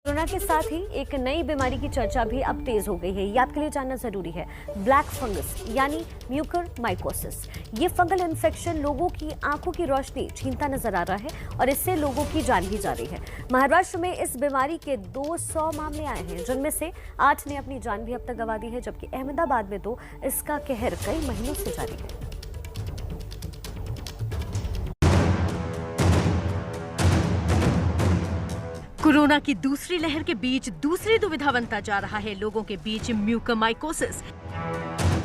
Corona के साथ ही एक नई बीमारी की चर्चा भी अब तेज हो गई है। ये आपके लिए जानना जरूरी है। ब्लैक फंगस यानी म्यूकरमाइकोसिस। ये फंगल इन्फेक्शन लोगों की आंखों की रोशनी छीनता नजर आ रहा है और इससे लोगों की जान भी जा रही है। महाराष्ट्र में इस बीमारी के 200 मामले आए हैं, जिनमें से 8 ने अपनी जान भी अब तक गंवा दी है, जबकि अहमदाबाद में तो इसका कहर कई महीनों से जारी है। कोरोना की दूसरी लहर के बीच दूसरी दुविधा बनता जा रहा है लोगों के बीच म्यूकरमाइकोसिस,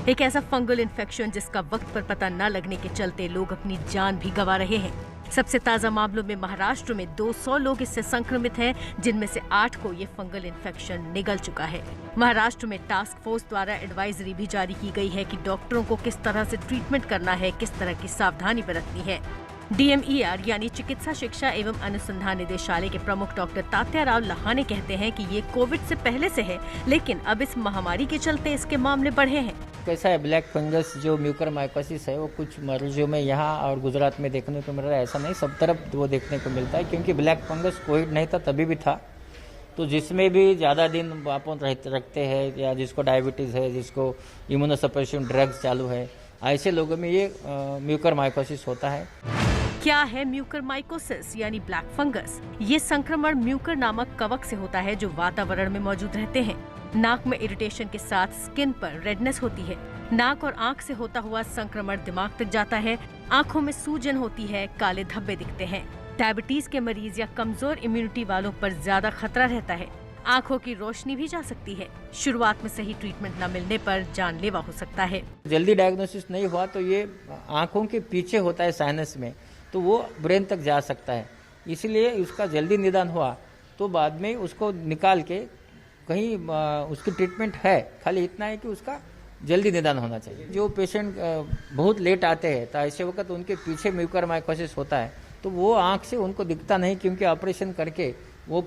एक ऐसा फंगल इन्फेक्शन जिसका वक्त पर पता न लगने के चलते लोग अपनी जान भी गंवा रहे हैं। सबसे ताजा मामलों में महाराष्ट्र में 200 लोग इससे संक्रमित हैं, जिनमें से 8 को ये फंगल इन्फेक्शन निगल चुका है। महाराष्ट्र में टास्क फोर्स द्वारा एडवाइजरी भी जारी की गई है कि डॉक्टरों को किस तरह से ट्रीटमेंट करना है, किस तरह की सावधानी बरतनी है। DMER यानी चिकित्सा शिक्षा एवं अनुसंधान निदेशालय के प्रमुख डॉक्टर तात्याराव लहाने कहते हैं कि ये कोविड से पहले से है, लेकिन अब इस महामारी के चलते इसके मामले बढ़े हैं। कैसा है, ब्लैक फंगस जो म्यूकरमाइकोसिस है वो कुछ मरीजों में यहाँ और गुजरात में देखने को मिल रहा है। ऐसा नहीं, सब तरफ वो देखने को मिलता है, क्योंकि ब्लैक फंगस कोविड नहीं था तभी भी था। तो जिसमें भी ज़्यादा दिन अपन रखते हैं, या जिसको डायबिटीज़ है, जिसको इम्यूनोसप्रेशन ड्रग्स चालू है, ऐसे लोगों में ये म्यूकरमाइकोसिस होता है। क्या है म्यूकरमाइकोसिस यानी ब्लैक फंगस? ये संक्रमण म्यूकर नामक कवक से होता है जो वातावरण में मौजूद रहते हैं। नाक में इरिटेशन के साथ स्किन पर रेडनेस होती है। नाक और आंख से होता हुआ संक्रमण दिमाग तक जाता है। आंखों में सूजन होती है, काले धब्बे दिखते हैं। डायबिटीज के मरीज या कमजोर इम्यूनिटी वालों पर ज्यादा खतरा रहता है। आंखों की रोशनी भी जा सकती है। शुरुआत में सही ट्रीटमेंट न मिलने पर जानलेवा हो सकता है। जल्दी डायग्नोसिस नहीं हुआ तो ये आंखों के पीछे होता है, साइनस में, तो वो ब्रेन तक जा सकता है। इसलिए उसका जल्दी निदान हुआ तो बाद में उसको निकाल के कहीं उसकी ट्रीटमेंट है। खाली इतना है कि उसका जल्दी निदान होना चाहिए। जो पेशेंट बहुत लेट आते हैं तो ऐसे वक्त उनके पीछे म्यूकरमाइकोसिस होता है, तो वो आँख से उनको दिखता नहीं, क्योंकि ऑपरेशन करके वो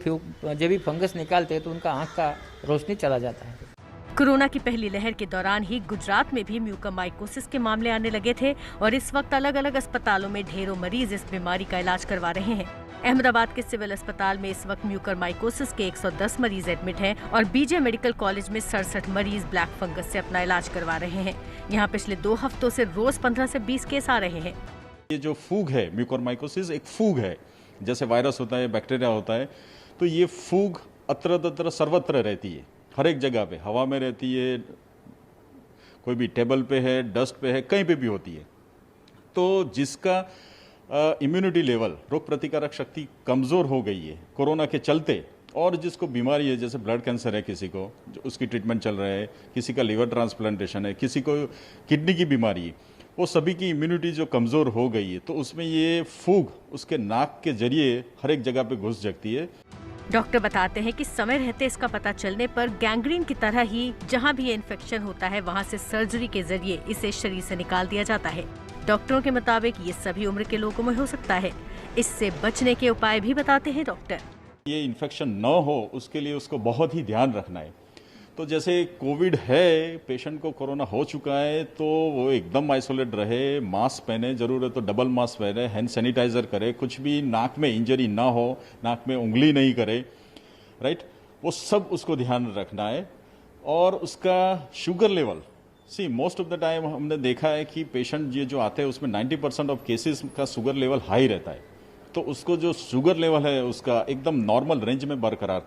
जब भी फंगस निकालते हैं तो उनका आँख का रोशनी चला जाता है। कोरोना की पहली लहर के दौरान ही गुजरात में भी म्यूकरमाइकोसिस के मामले आने लगे थे और इस वक्त अलग अलग अस्पतालों में ढेरों मरीज इस बीमारी का इलाज करवा रहे हैं। अहमदाबाद के सिविल अस्पताल में इस वक्त म्यूकरमाइकोसिस के 110 मरीज एडमिट हैं और BJ मेडिकल कॉलेज में 67 मरीज ब्लैक फंगस से अपना इलाज करवा रहे हैं। यहाँ पिछले 2 हफ्तों से रोज 15 से 20 केस आ रहे हैं। ये जो फूग है, म्यूकरमाइकोसिस एक फूग है, जैसे वायरस होता है, बैक्टीरिया होता है, तो ये फूग अत्र तत्र सर्वत्र रहती है, हर एक जगह पे, हवा में रहती है, कोई भी टेबल पे है, डस्ट पे है, कहीं पे भी होती है। तो जिसका इम्यूनिटी लेवल, रोग प्रतिकारक शक्ति कमज़ोर हो गई है कोरोना के चलते, और जिसको बीमारी है, जैसे ब्लड कैंसर है किसी को, जो उसकी ट्रीटमेंट चल रहा है, किसी का लिवर ट्रांसप्लांटेशन है, किसी को किडनी की बीमारी है, वो सभी की इम्यूनिटी जो कमज़ोर हो गई है, तो उसमें ये फूग उसके नाक के जरिए हर एक जगह पे घुस सकती है। डॉक्टर बताते हैं कि समय रहते इसका पता चलने पर गैंग्रीन की तरह ही जहां भी ये इन्फेक्शन होता है वहां से सर्जरी के जरिए इसे शरीर से निकाल दिया जाता है। डॉक्टरों के मुताबिक ये सभी उम्र के लोगों में हो सकता है। इससे बचने के उपाय भी बताते हैं डॉक्टर। ये इन्फेक्शन न हो उसके लिए उसको बहुत ही ध्यान रखना है। तो जैसे कोविड है, पेशेंट को कोरोना हो चुका है, तो वो एकदम आइसोलेट रहे, मास्क पहने, जरूरत तो डबल मास्क पहने, हैंड सैनिटाइजर करे, कुछ भी नाक में इंजरी ना हो, नाक में उंगली नहीं करे, राइट, वो सब उसको ध्यान रखना है। और उसका sugar level, most of the time हमने देखा है कि पेशेंट ये जो आते हैं उसमें 90% ऑफ केसेस का शुगर लेवल हाई रहता है, तो उसको जो शुगर लेवल है उसका एकदम नॉर्मल रेंज में बरकरार